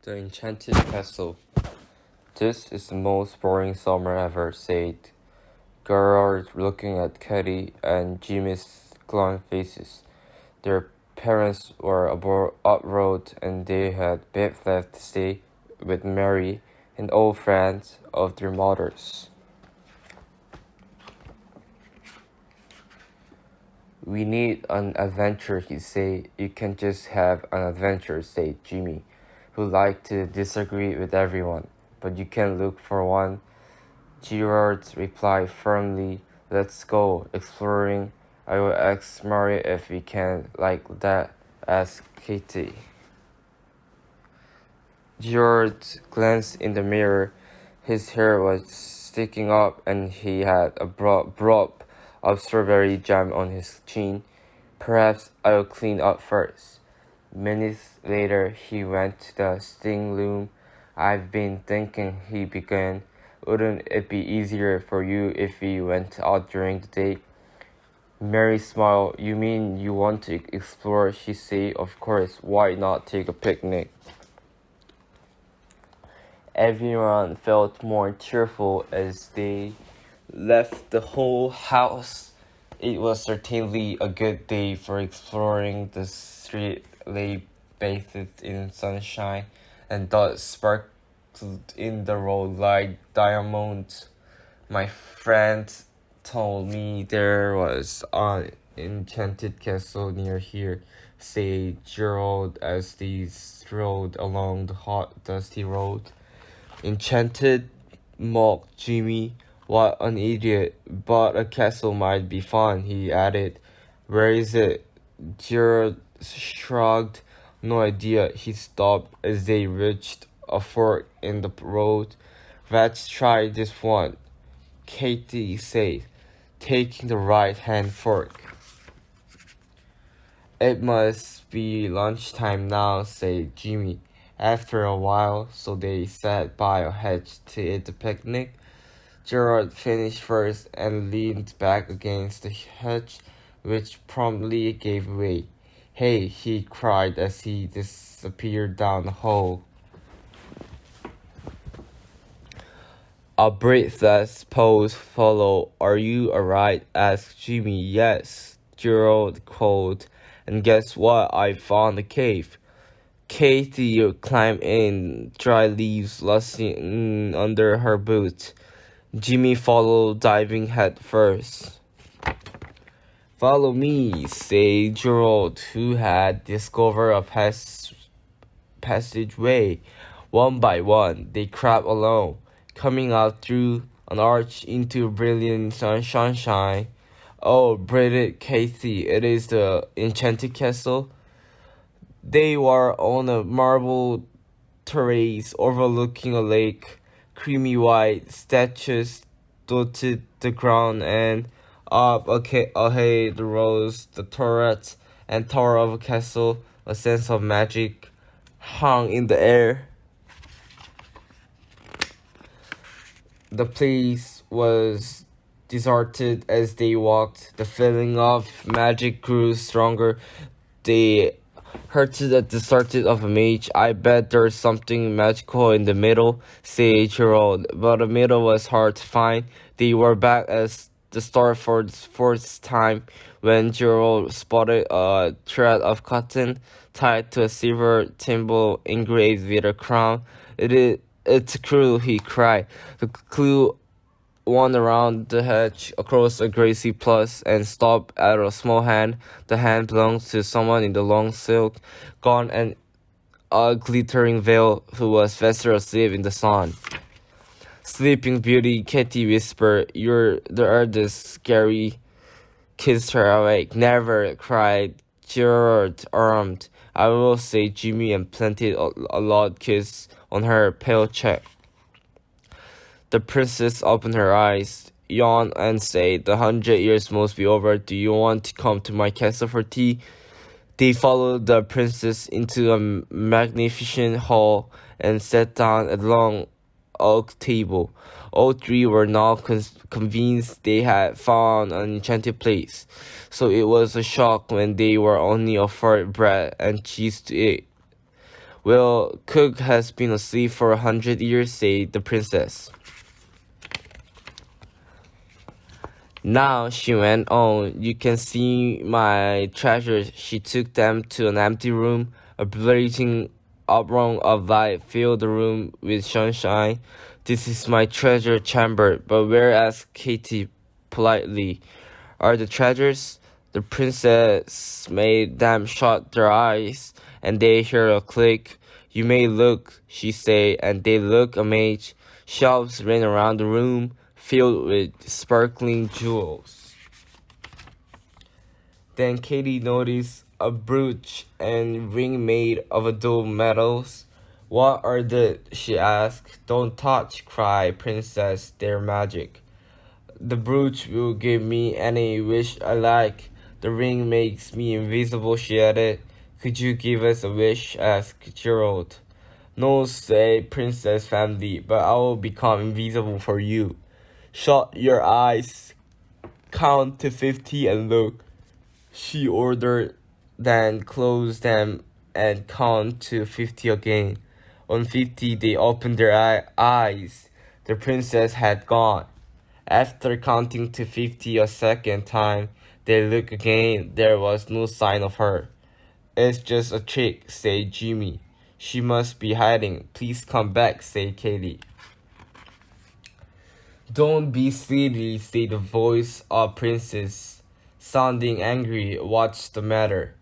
The Enchanted Castle. This is the most boring summer ever, said Gerard, looking at Katie and Jimmy's glowing faces. Their parents were abroad and they had left to stay with Mary, an old friend of their mother's. We need an adventure, he said. You can't just have an adventure, said Jimmy, who liked to disagree with everyone. But you can look for one. Gerard replied firmly. Let's go exploring. I will ask Mary if we can like that, asked Katie. Gerard glanced in the mirror. His hair was sticking up and he had a broad of strawberry jam on his chin. Perhaps I'll clean up first. Minutes later, he went to the sting room. I've been thinking, he began. Wouldn't it be easier for you if we went out during the day? Mary smiled. You mean you want to explore? She said, of course. Why not take a picnic? Everyone felt more cheerful as they left the whole house. It was certainly a good day for exploring. The street lay bathed in sunshine, and dots sparkled in the road like diamonds. My friend told me there was an enchanted castle near here, said Gerald as they strolled along the hot, dusty road. Enchanted, mocked Jimmy. What an idiot. But a castle might be fun, he added. Where is it? Gerald shrugged. No idea. He stopped as they reached a fork in the road. Let's try this one, Katie said, taking the right-hand fork. It must be lunchtime now, said Jimmy. After a while, so they sat by a hedge to eat the picnic. Gerard finished first and leaned back against the hedge, which promptly gave way. Hey, he cried as he disappeared down the hole. A breathless pause followed. Are you alright? Asked Jimmy. Yes, Gerald called. And guess what? I found a cave. Katie climbed in, dry leaves rustling under her boots. Jimmy followed, diving head first. Follow me, said Gerald, who had discovered a passageway. One by one, they crept along, coming out through an arch into brilliant sunshine. Oh, breathed Katie, it is the enchanted castle. They were on a marble terrace overlooking a lake. Creamy white statues dotted the ground, and up ahead rose the turret and tower of a castle. A sense of magic hung in the air. The place was deserted as they walked. The feeling of magic grew stronger. They heard at the start of a mage. I bet there's something magical in the middle, said Gerald, but the middle was hard to find. They were back at the start for the fourth time when Gerald spotted a thread of cotton tied to a silver thimble engraved with a crown. It's a clue, he cried. The clue wound around the hedge across a grassy plus and stopped at a small hand. The hand belonged to someone in the long silk gown and a glittering veil who was fast asleep in the sun. Sleeping Beauty, Katie whispered. You're the earth's scary. Kissed her awake. Never, cried Gerard, armed. I will, say Jimmy, and planted a loud kiss on her pale cheek. The princess opened her eyes, yawned, and said, The 100 years must be over. Do you want to come to my castle for tea? They followed the princess into a magnificent hall and sat down at a long oak table. All three were now convinced they had found an enchanted place, so it was a shock when they were only offered bread and cheese to eat. Well, Cook has been asleep for 100 years, said the princess. Now, she went on, you can see my treasures. She took them to an empty room. A blazing oblong of light filled the room with sunshine. This is my treasure chamber, but where? Asked Katie politely. Are the treasures? The princess made them shut their eyes, and they heard a click. You may look, she said, and they looked amazed. Shelves ran around the room, filled with sparkling jewels. Then Katie noticed a brooch and ring made of dull metals. What are they? She asked. Don't touch, cried Princess, they're magic. The brooch will give me any wish I like. The ring makes me invisible, she added. Could you give us a wish? Asked Gerald. No, said Princess Family, but I will become invisible for you. Shut your eyes, count to 50 and look, she ordered, then close them and count to 50 again. On 50, they opened their eyes. The princess had gone. After counting to 50 a second time, they looked again. There was no sign of her. It's just a trick, said Jimmy. She must be hiding. Please come back, said Katie. Don't be silly, said the voice of Princess, sounding angry. What's the matter?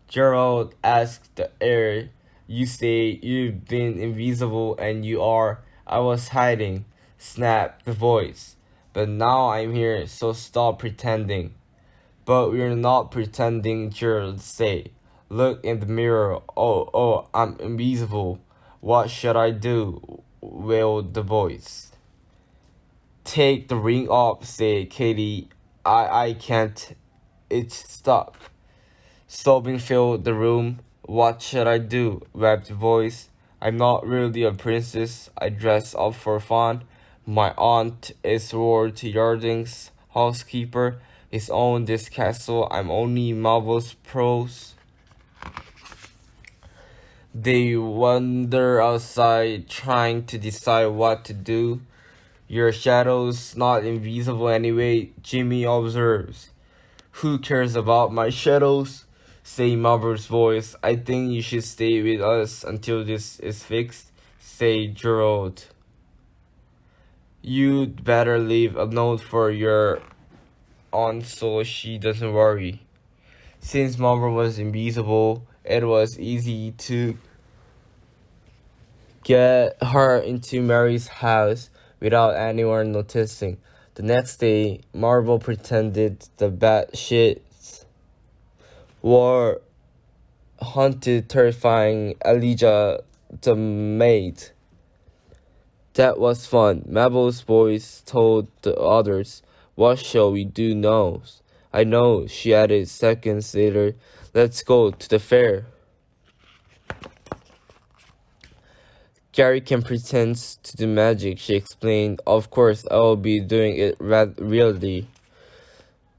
Gerald asked the air. You say you've been invisible and you are. I was hiding, snapped the voice. But now I'm here, so stop pretending. But we're not pretending, Gerald said. Look in the mirror. Oh, I'm invisible. What should I do? Wailed the voice. Take the ring off, said Katie. I can't. It's stuck. Sobbing filled the room. What should I do? Wept the voice. I'm not really a princess. I dress up for fun. My aunt is Lord Yarding's housekeeper. Is own this castle. I'm only Marvel's pros. They wander outside trying to decide what to do. Your shadow's not invisible anyway, Jimmy observes. Who cares about my shadows? Say Marvel's voice. I think you should stay with us until this is fixed, say Gerald. You'd better leave a note for your aunt so she doesn't worry. Since Marvel was invisible, it was easy to get her into Mary's house without anyone noticing. The next day, Marvel pretended the bad shits were haunted, terrifying Elijah the maid. That was fun. Mabel's voice told the others. What shall we do now? I know, she added seconds later. Let's go to the fair. Gary can pretend to do magic, she explained. Of course, I will be doing it really.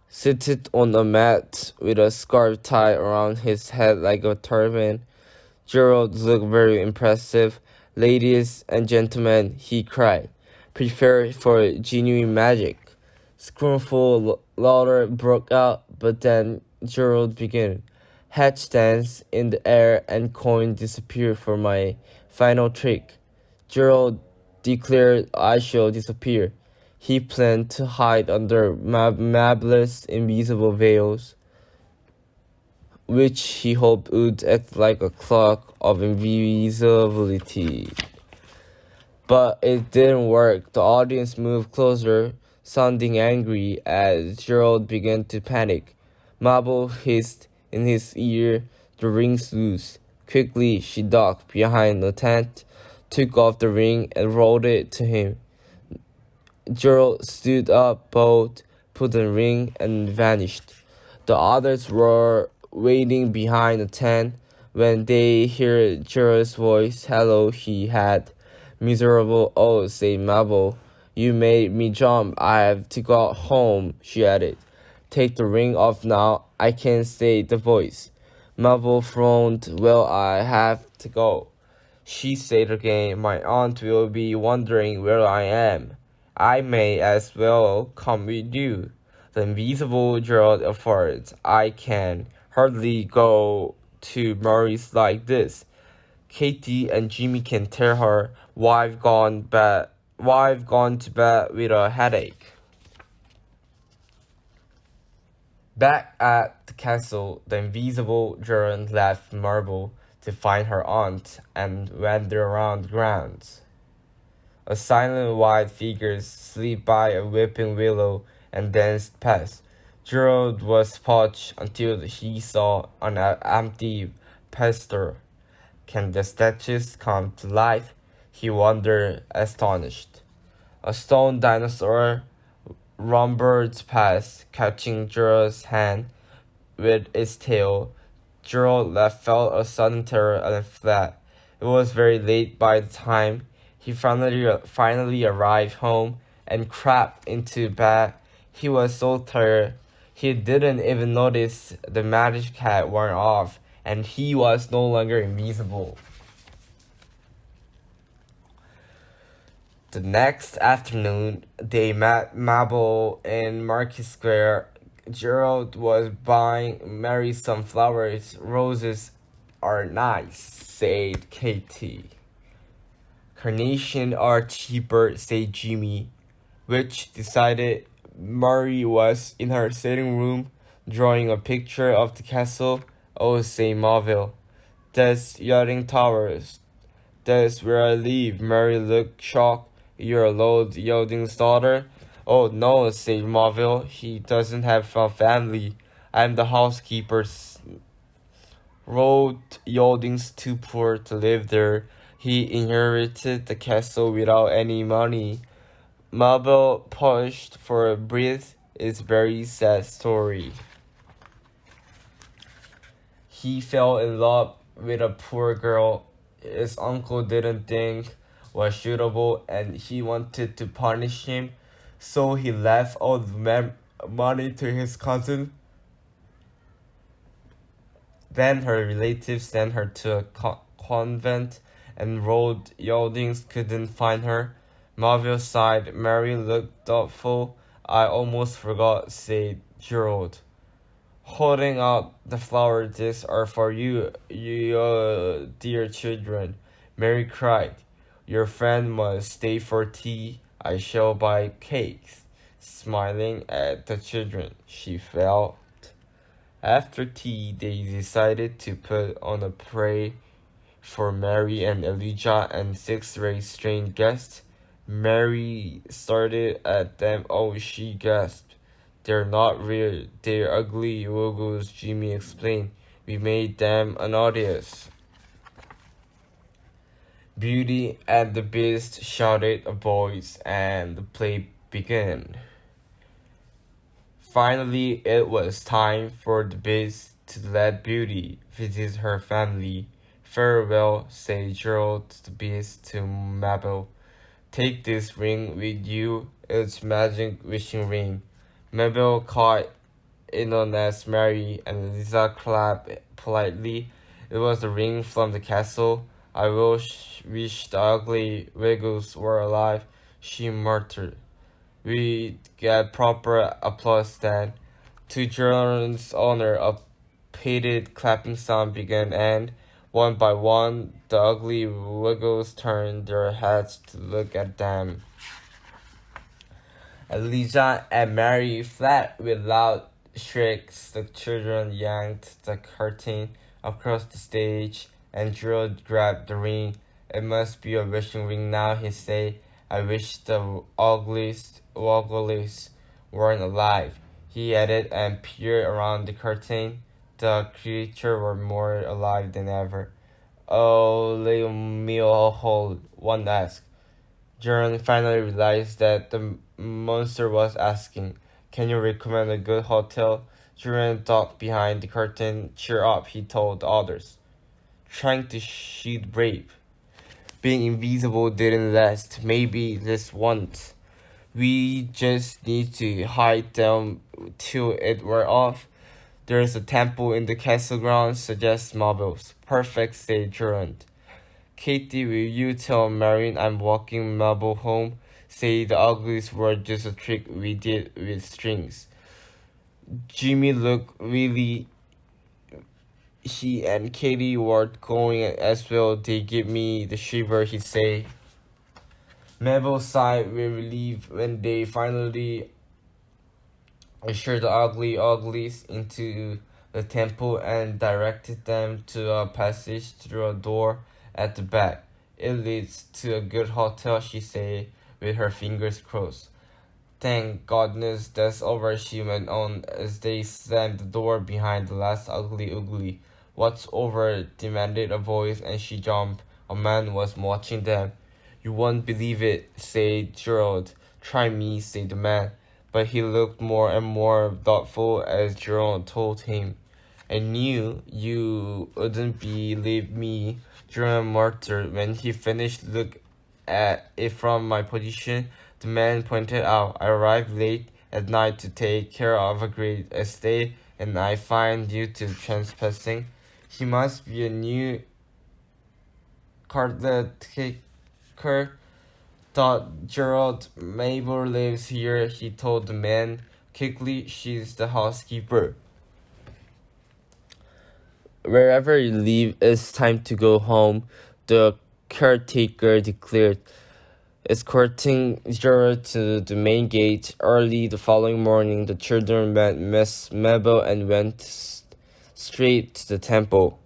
Seated on a mat with a scarf tied around his head like a turban, Gerald looked very impressive. Ladies and gentlemen, he cried, prepare for genuine magic. Scornful laughter broke out, but then Gerald began. Hatch danced in the air and coin disappeared for my final trick. Gerald declared I shall disappear. He planned to hide under Mabel's invisible veils, which he hoped would act like a cloak of invisibility. But it didn't work. The audience moved closer, sounding angry as Gerald began to panic. Mabel hissed in his ear, the ring's loose. Quickly, she ducked behind the tent, took off the ring, and rolled it to him. Gerald stood up, bowed, put the ring, and vanished. The others were waiting behind the tent. When they heard Gerald's voice, hello, he had. Miserable, oh, said Mabel. You made me jump. I have to go home, she added. Take the ring off now. I can't say the voice. Mabel frowned. Well, I have to go. She said again, my aunt will be wondering where I am. I may as well come with you. The invisible Gerald affords. I can hardly go to Murray's like this. Katie and Jimmy can tell her why I've gone to bed with a headache. Back at the castle, the invisible Gerald left Marble to find her aunt and wander around the grounds. A silent white figure slid by a weeping willow and danced past. Gerald was touched until he saw an empty pasture. Can the statues come to life? He wondered, astonished. A stone dinosaur rumbled past, catching Gerald's hand with its tail. Gerald felt a sudden terror and fled. It was very late by the time he finally arrived home and crept into bed. He was so tired he didn't even notice the magic hat worn off, and he was no longer invisible. The next afternoon, they met Mabel in Market Square. Gerald was buying Mary some flowers. Roses are nice, said Katie. Carnations are cheaper, said Jimmy, which decided Mary was in her sitting room drawing a picture of the castle. Oh, said Marvel, that's yachting towers. That's where I live. Mary looked shocked. You're Lord Yoding's daughter? Oh no, said Marvel. He doesn't have a family. I'm the housekeeper's. Lord Yoding's too poor to live there. He inherited the castle without any money. Marvel pushed for a breath. It's a very sad story. He fell in love with a poor girl his uncle didn't think was suitable and he wanted to punish him, so he left all the money to his cousin. Then her relatives sent her to a convent and Lord Yodings couldn't find her. Marvel sighed. Mary looked thoughtful. I almost forgot, said Gerald, holding out the flower. These are for you, dear children. Mary cried. Your friend must stay for tea. I shall buy cakes. Smiling at the children, she felt. After tea, they decided to put on a parade for Mary and Elijah and 6 very strange guests. Mary started at them. Oh, she gasped. They're not real. They're ugly woogles, Jimmy explained. We made them an audience. Beauty and the Beast shouted a voice and the play began. Finally, it was time for the Beast to let Beauty visit her family. Farewell, said Gerald the Beast to Mabel. Take this ring with you. It's magic wishing ring. Mabel caught it on as Mary and Lisa clapped politely. It was the ring from the castle. I wish the ugly Wiggles were alive, she muttered. We get proper applause then. To Gerald's honor, a repeated clapping sound began, and one by one, the ugly Wiggles turned their heads to look at them. Elijah and Mary fled with loud shrieks. The children yanked the curtain across the stage, and Gerald grabbed the ring. It must be a wishing ring now, he said. I wish the ugliest Wogglies weren't alive, he added, and peered around the curtain. The creatures were more alive than ever. Oh, leave me a hole, one asked. Gerald finally realized that the monster was asking, can you recommend a good hotel? Gerald ducked behind the curtain. Cheer up, he told the others, trying to shoot brave. Being invisible didn't last. Maybe this once. We just need to hide them till it wore off. There's a temple in the castle grounds, suggests Marbles. Perfect, said Gerald. Katie, will you tell Marion I'm walking Mabel home? Say the uglies were just a trick we did with strings. Jimmy looked really. He and Katie were going as well. They give me the shiver, he say. Mabel sighed with relief when they finally ushered the ugly uglies into the temple and directed them to a passage through a door at the back. It leads to a good hotel, she said, with her fingers crossed. Thank goodness that's over, she went on as they slammed the door behind the last ugly oogly. What's over? Demanded a voice, and she jumped. A man was watching them. You won't believe it, said Gerald. Try me, said the man. But he looked more and more thoughtful as Gerald told him. I knew you wouldn't believe me, Gerald muttered. When he finished, look at it from my position, the man pointed out. I arrived late at night to take care of a great estate, and I find you two trespassing. He must be a new caretaker, thought Gerald. Mabel lives here, he told the man quickly. She's the housekeeper. Wherever you leave, it's time to go home, the caretaker declared, escorting Gerald to the main gate. Early the following morning, the children met Miss Mabel and went straight to the temple.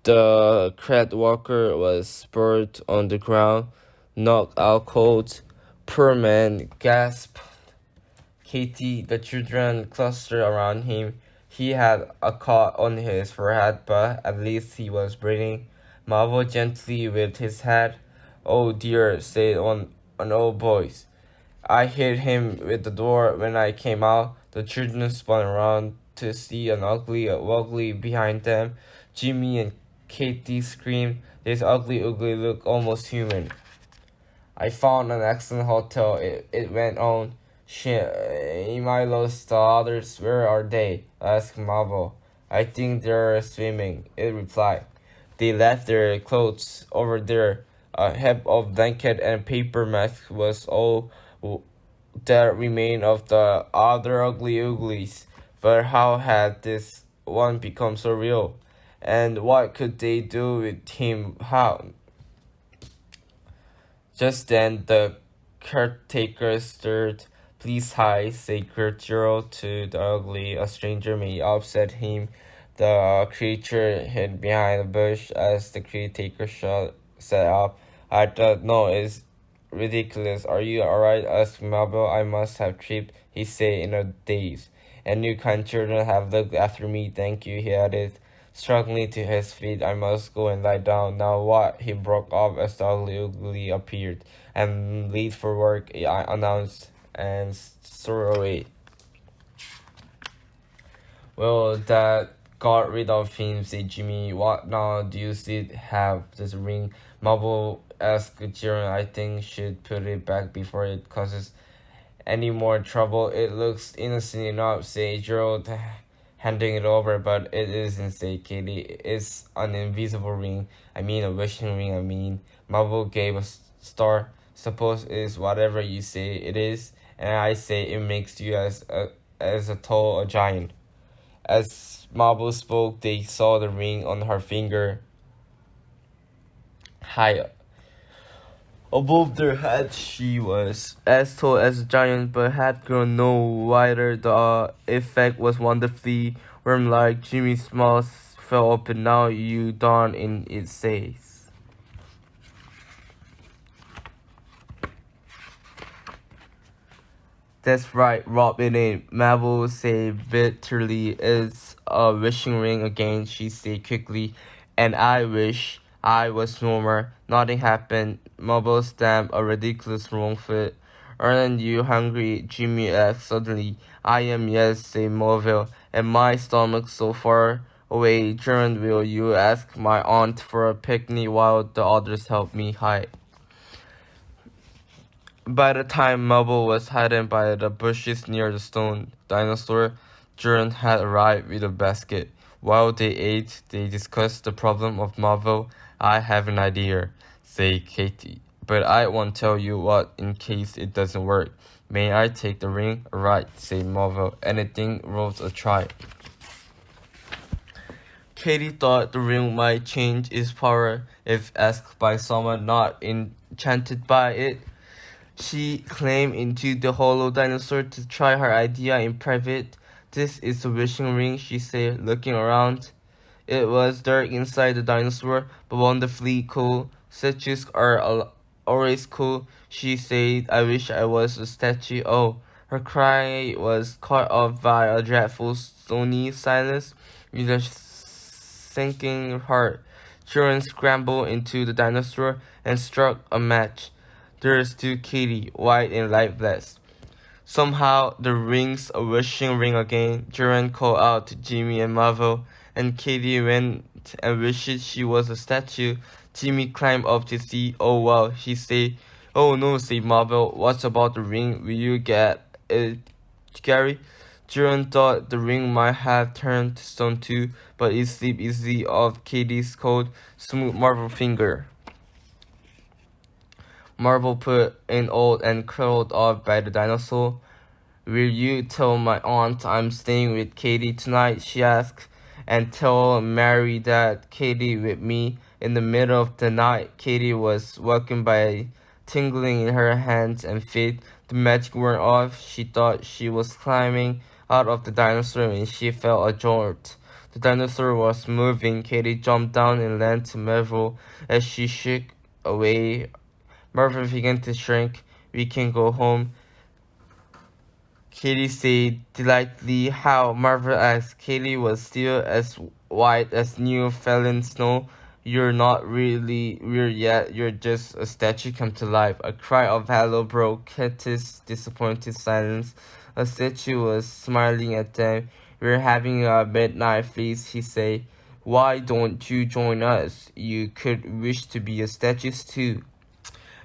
The crab walker was sprawled on the ground, knocked out cold. Poor man, gasped Katie. The children clustered around him. He had a cut on his forehead, but at least he was breathing. Mabel gently whipped his head. Oh dear, said an old voice. I hit him with the door when I came out. The children spun around to see an ugly behind them. Jimmy and Katie screamed. This ugly looked almost human. I found an excellent hotel, it went on. Am I lost the others? Where are they? Asked Mabel. I think they're swimming, it replied. They left their clothes over there. A heap of blanket and paper mask was all that remained of the other ugly uglies. But how had this one become so real? And what could they do with him? How? Just then the caretaker stirred. Please hide, said Gerald to the ugly. A stranger may upset him. The creature hid behind a bush as the caretaker sat up. I don't know, it's ridiculous. Are you alright? Asked Mabel. I must have tripped, he said in a daze. And you kind children have looked after me, thank you, he added. Struggling to his feet, I must go and lie down. Now what? He broke off as the ugly appeared. I'm late for work, I announced, and strode away. Well, that got rid of him, said Jimmy. What now? Do you still have this ring? Mabel asked Jiren. I think she'd put it back before it causes any more trouble. It looks innocent enough, said Gerald, handing it over, but it isn't, said Katie. It's an invisible ring. I mean a wishing ring, Mabel gave a star. Suppose it is whatever you say it is, and I say it makes you as tall a giant. As Mabel spoke, they saw the ring on her finger. High above their heads, she was as tall as a giant, but had grown no wider. The effect was wonderfully worm-like. Jimmy's mouth fell open. Now you dawn in it says. That's right, rub it in, Mabel said bitterly. It's a wishing ring again, she said quickly, and I wish I was warmer. Nothing happened. Mabel stamped a ridiculous wrong foot. Aren't you hungry? Jimmy asked suddenly. I am, yes, said Mabel, and my stomach's so far away. Gerald, will you ask my aunt for a picnic while the others help me hide? By the time Mabel was hidden by the bushes near the stone dinosaur, Gerald had arrived with a basket. While they ate, they discussed the problem of Mabel. I have an idea, say Katie, but I won't tell you what in case it doesn't work. May I take the ring? Right, say Marvel. Anything worth a try. Katie thought the ring might change its power if asked by someone not enchanted by it. She climbed into the hollow dinosaur to try her idea in private. This is the wishing ring, she said, looking around. It was dark inside the dinosaur, but wonderfully cool. Statues are always cool, she said. I wish I was a statue. Oh, her cry was cut off by a dreadful stony silence. With a sinking heart, Sharon scrambled into the dinosaur and struck a match. There stood Katie, white and lifeless. Somehow, the ring's a wishing ring again. Jiren called out to Jimmy and Marvel, and Katie went and wished she was a statue. Jimmy climbed up to see. Oh wow, he said. Oh no, said Marvel. What about the ring? Will you get it, Gary? Jiren thought the ring might have turned to stone too, but it slipped easily off Katie's cold, smooth marble finger. Marvel put in old and curled up by the dinosaur. Will you tell my aunt I'm staying with Katie tonight? She asked. And tell Mary that Katie with me. In the middle of the night, Katie was woken by tingling in her hands and feet. The magic wore off. She thought she was climbing out of the dinosaur when she felt a jolt. The dinosaur was moving. Katie jumped down and landed to Marvel as she shook away. Marvel began to shrink. We can go home, Katie said delightedly. How? Marvel asked. Katie was still as white as new fallen snow. You're not really weird yet. You're just a statue come to life. A cry of hello broke Katie's disappointed silence. A statue was smiling at them. We're having a midnight feast, he said. Why don't you join us? You could wish to be a statue too.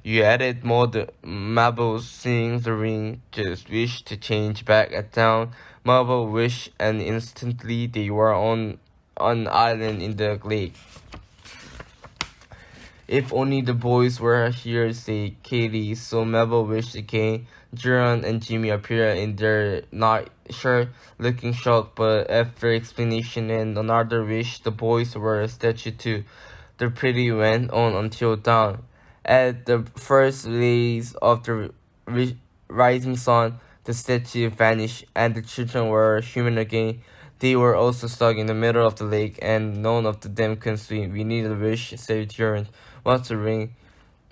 You added more marbles seeing the ring, just wished to change back at town. Marble wished and instantly they were on an island in the lake. If only the boys were here, said Katie, so Marble wished again. Jiren and Jimmy appeared in their nightshirt, looking shocked, but after explanation and another wish, the boys were a statue too. The party went on until dawn. At the first rays of the rising sun, the statue vanished, and the children were human again. They were also stuck in the middle of the lake, and none of them could swim. We need a wish, said Jiren. What's the ring?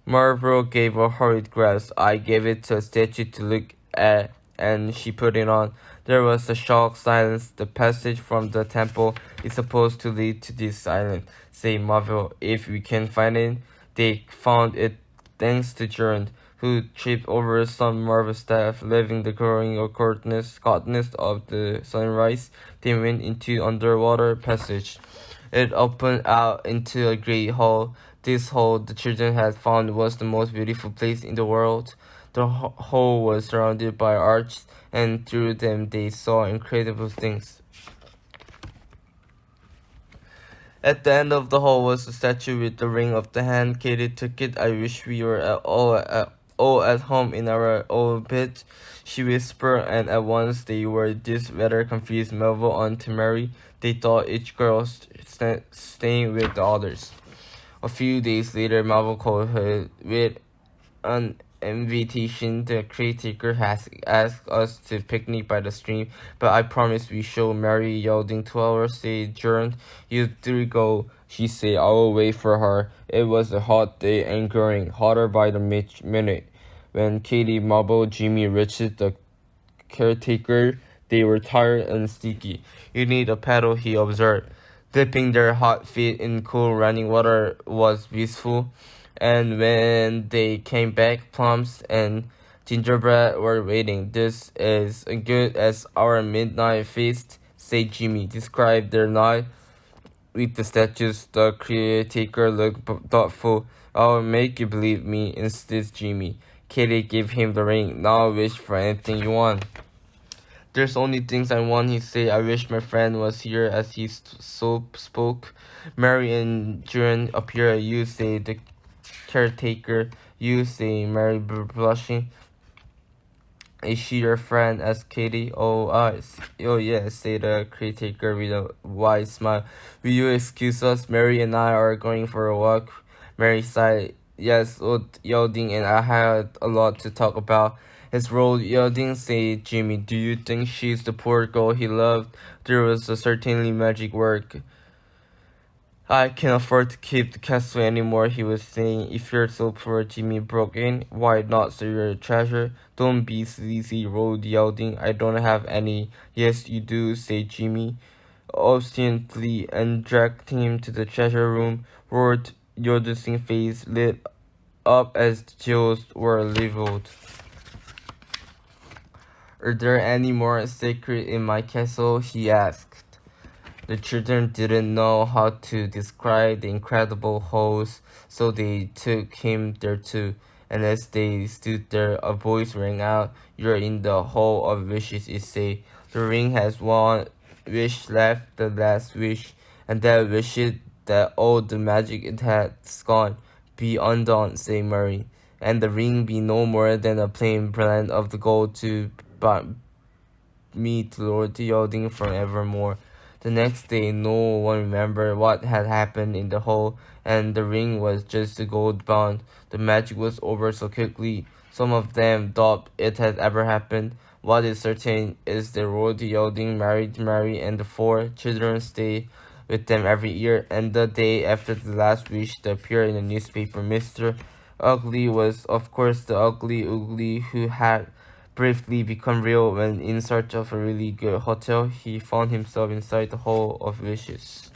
Marvel gave a hurried grasp. I gave it to a statue to look at, and she put it on. There was a shocked silence. The passage from the temple is supposed to lead to this island, said Marvel. If we can find it. They found it thanks to Jiren, who tripped over some marble staff, leaving the growing coldness of the sunrise. They went into underwater passage. It opened out into a great hall. This hall the children had found was the most beautiful place in the world. The hall was surrounded by arches, and through them they saw incredible things. At the end of the hall was a statue with the ring of the hand. Katie took it. I wish we were all at home in our old bed, she whispered, and at once they were this rather confused Melville on to Mary. They thought each girl staying with the others. A few days later, Melville called her with an invitation. The caretaker has asked us to picnic by the stream, but I promise we shall. Mary yielding to our said Jiren. You three go, she said. I will wait for her. It was a hot day and growing hotter by the minute. When Katie, Marble, Jimmy reached the caretaker, they were tired and sticky. You need a paddle, he observed. Dipping their hot feet in cool running water was peaceful. And when they came back, plums and gingerbread were waiting. This is as good as our midnight feast, said Jimmy. Described their night with the statues. The caretaker looked thoughtful. I'll make you believe me, insisted Jimmy. Katie gave him the ring. Now wish for anything you want. There's only things I want, he say. I wish my friend was here. As he so spoke, Mary and Juran appear. You say the caretaker. You say Mary blushing. Is she your friend? Asked Katie. Oh yes, say the caretaker with a wide smile. Will you excuse us? Mary and I are going for a walk. Mary sighed. Yes, old Yalding and I had a lot to talk about. His role, Yalding said, Jimmy, do you think she's the poor girl he loved? There was a certainly magic work. I can't afford to keep the castle anymore, he was saying. If you're so poor, Jimmy broke in. Why not, sir, you're a treasure? Don't be sleazy, roared Yalding. I don't have any. Yes, you do, said Jimmy, obstinately, and dragged him to the treasure room. Roared Yalding's face lit up as the jewels were leveled. Are there any more secrets in my castle? He asked. The children didn't know how to describe the incredible halls, so they took him there too. And as they stood there, a voice rang out. You're in the Hall of Wishes, it said. The ring has one wish left, the last wish, and that wish is that all the magic it has gone. Be undone, said Murray, and the ring be no more than a plain brand of the gold to me to Lord Yalding forevermore. The next day, no one remembered what had happened in the hall, and the ring was just a gold bond. The magic was over so quickly. Some of them thought it had ever happened. What is certain is that Lord Yalding married Mary, and the 4 children stayed with them every year. And the day after the last wish that appeared in the newspaper, Mr. Ugly was, of course, the ugly who had briefly become real. When in search of a really good hotel, he found himself inside the Hall of Wishes.